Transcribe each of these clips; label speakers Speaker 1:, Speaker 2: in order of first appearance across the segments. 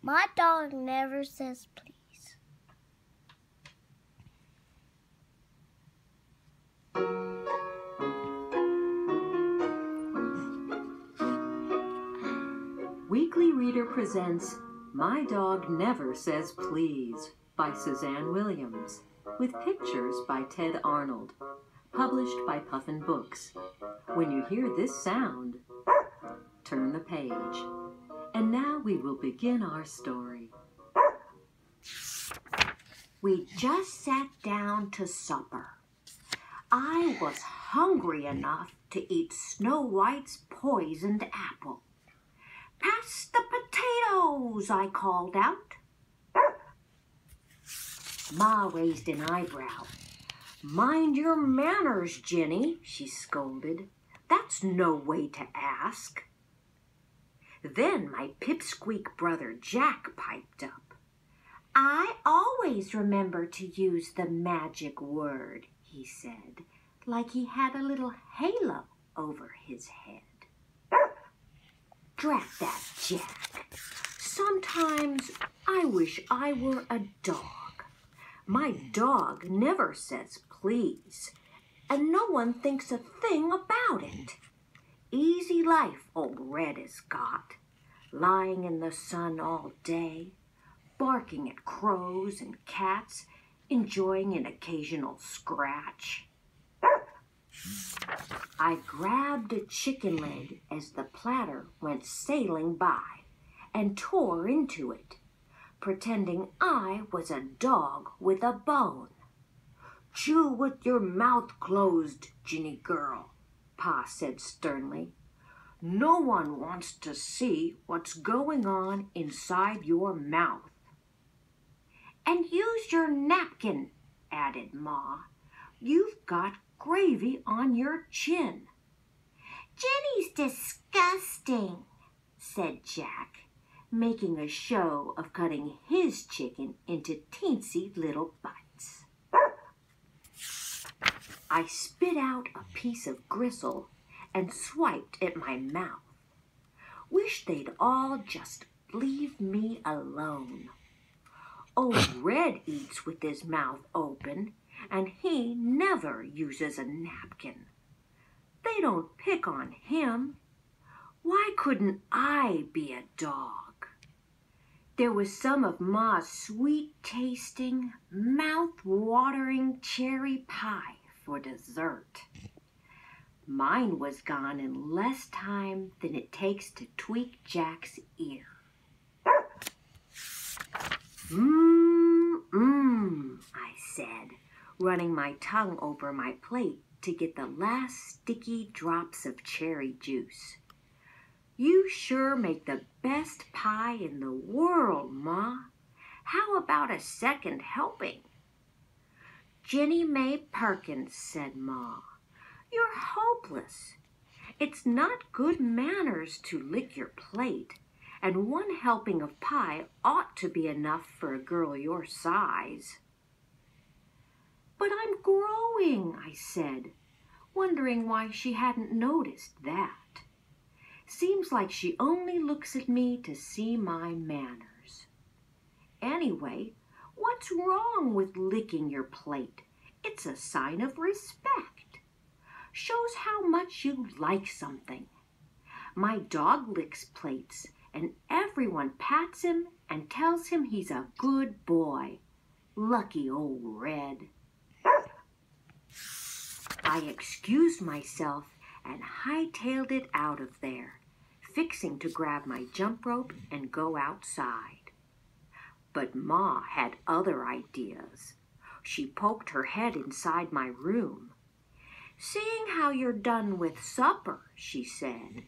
Speaker 1: My dog never says please.
Speaker 2: Weekly Reader presents My Dog Never Says Please by Suzanne Williams, with pictures by Ted Arnold, published by Puffin Books. When you hear this sound, turn the page. And now we will begin our story.
Speaker 3: We just sat down to supper. I was hungry enough to eat Snow White's poisoned apple. "Pass the potatoes," I called out. Ma raised an eyebrow. "Mind your manners, Jenny," she scolded. "That's no way to ask." Then my pipsqueak brother Jack piped up. "I always remember to use the magic word," he said, like he had a little halo over his head. Drat that Jack. Sometimes I wish I were a dog. My dog never says please, and no one thinks a thing about it. Easy life old Red has got, lying in the sun all day, barking at crows and cats, enjoying an occasional scratch. I grabbed a chicken leg as the platter went sailing by and tore into it, pretending I was a dog with a bone. "Chew with your mouth closed, Ginny girl," Pa said sternly. "No one wants to see what's going on inside your mouth." "And use your napkin," added Ma. "You've got gravy on your chin." "Jenny's disgusting," said Jack, making a show of cutting his chicken into teensy little bites. I spit out a piece of gristle and swiped at my mouth. Wish they'd all just leave me alone. Old Red eats with his mouth open, and he never uses a napkin. They don't pick on him. Why couldn't I be a dog? There was some of Ma's sweet-tasting, mouth-watering cherry pie for dessert. Mine was gone in less time than it takes to tweak Jack's ear. I said, running my tongue over my plate to get the last sticky drops of cherry juice. "You sure make the best pie in the world, Ma. How about a second helping?" "Jenny May Perkins," said Ma, "you're hopeless. It's not good manners to lick your plate, and one helping of pie ought to be enough for a girl your size." "But I'm growing," I said, wondering why she hadn't noticed that. Seems like she only looks at me to see my manners. Anyway, what's wrong with licking your plate? It's a sign of respect. Shows how much you like something. My dog licks plates, and everyone pats him and tells him he's a good boy. Lucky old Red. I excused myself and hightailed it out of there, fixing to grab my jump rope and go outside. But Ma had other ideas. She poked her head inside my room. "Seeing how you're done with supper," she said,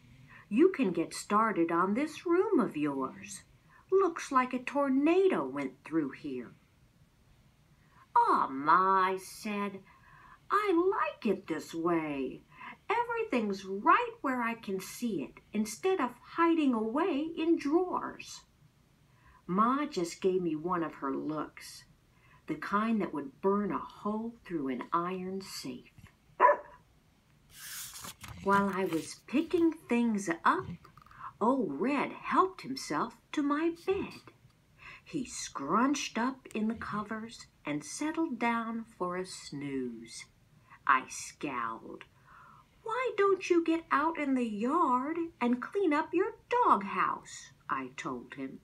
Speaker 3: "you can get started on this room of yours. Looks like a tornado went through here." "Aw, Ma," I said, "I like it this way. Everything's right where I can see it, instead of hiding away in drawers." Ma just gave me one of her looks, the kind that would burn a hole through an iron safe. While I was picking things up, old Red helped himself to my bed. He scrunched up in the covers and settled down for a snooze. I scowled. "Why don't you get out in the yard and clean up your doghouse?" I told him.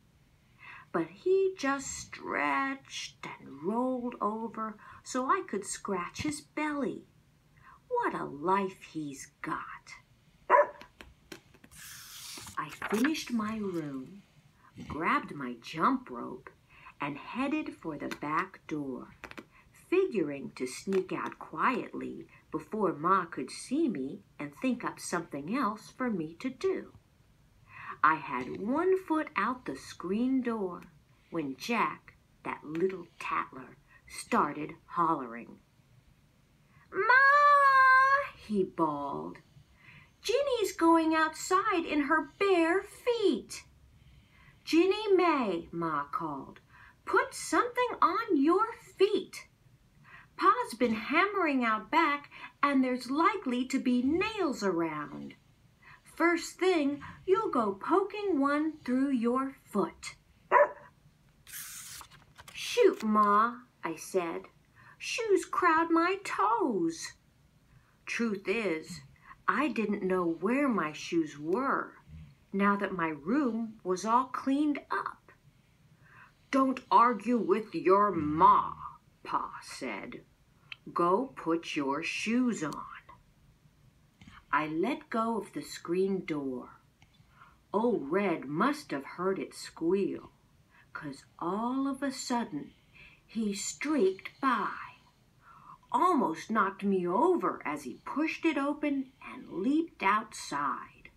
Speaker 3: But he just stretched and rolled over so I could scratch his belly. What a life he's got. I finished my room, grabbed my jump rope, and headed for the back door, figuring to sneak out quietly before Ma could see me and think up something else for me to do. I had one foot out the screen door when Jack, that little tattler, started hollering. "Ma!" he bawled. "Ginny's going outside in her bare feet." "Ginny May," Ma called, "put something on your feet. Pa's been hammering out back and there's likely to be nails around. First thing, you'll go poking one through your foot." "Shoot, Ma," I said. "Shoes crowd my toes." Truth is, I didn't know where my shoes were, now that my room was all cleaned up. "Don't argue with your Ma," Pa said. "Go put your shoes on." I let go of the screen door. Old Red must have heard it squeal, 'cause all of a sudden he streaked by, almost knocked me over as he pushed it open and leaped outside.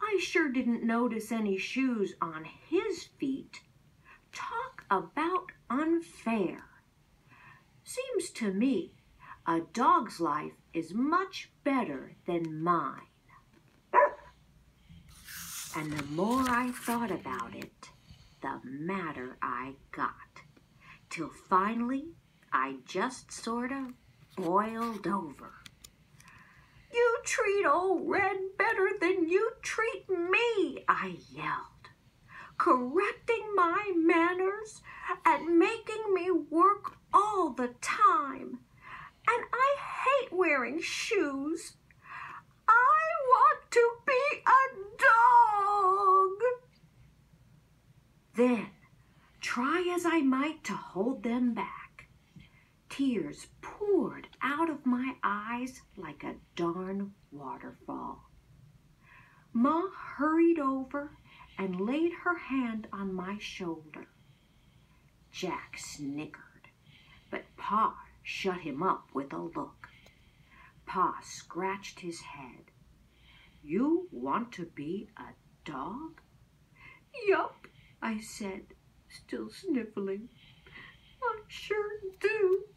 Speaker 3: I sure didn't notice any shoes on his feet. Talk about unfair. Seems to me a dog's life is much better than mine. And the more I thought about it, the madder I got, till finally I just sort of boiled over. "You treat old Red better than you treat me," I yelled, "correcting my manners and making me work all the time. And I hate wearing shoes. I want to be a dog." Then, try as I might to hold them back, tears poured out of my eyes like a darn waterfall. Ma hurried over and laid her hand on my shoulder. Jack snickered, but Pa shut him up with a look. Pa scratched his head. "You want to be a dog?" "Yup," I said, still sniffling. "I sure do."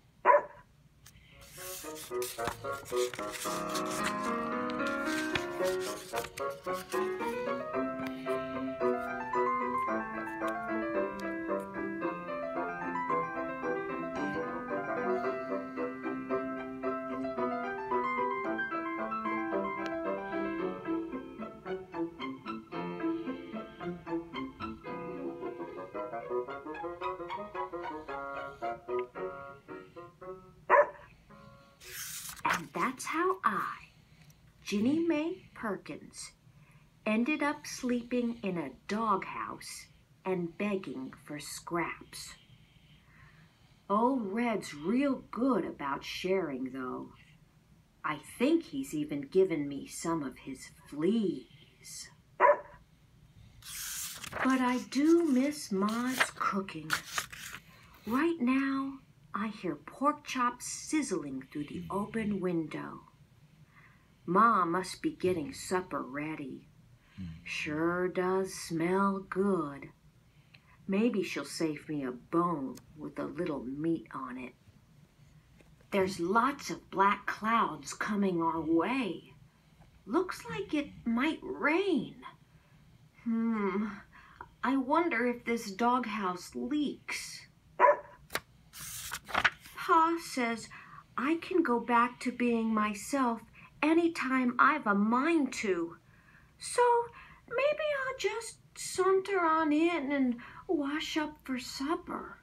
Speaker 3: And that's how I, Ginny May Perkins, ended up sleeping in a doghouse and begging for scraps. Old Red's real good about sharing, though. I think he's even given me some of his fleas. But I do miss Ma's cooking. Right now, I hear pork chops sizzling through the open window. Ma must be getting supper ready. Sure does smell good. Maybe she'll save me a bone with a little meat on it. There's lots of black clouds coming our way. Looks like it might rain. I wonder if this doghouse leaks. Pa says I can go back to being myself anytime I've a mind to. So maybe I'll just saunter on in and wash up for supper.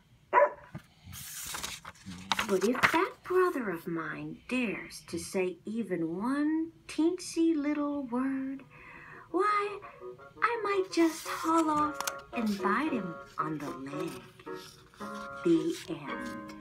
Speaker 3: But if that brother of mine dares to say even one teensy little word, why, I might just haul off and bite him on the leg. The end.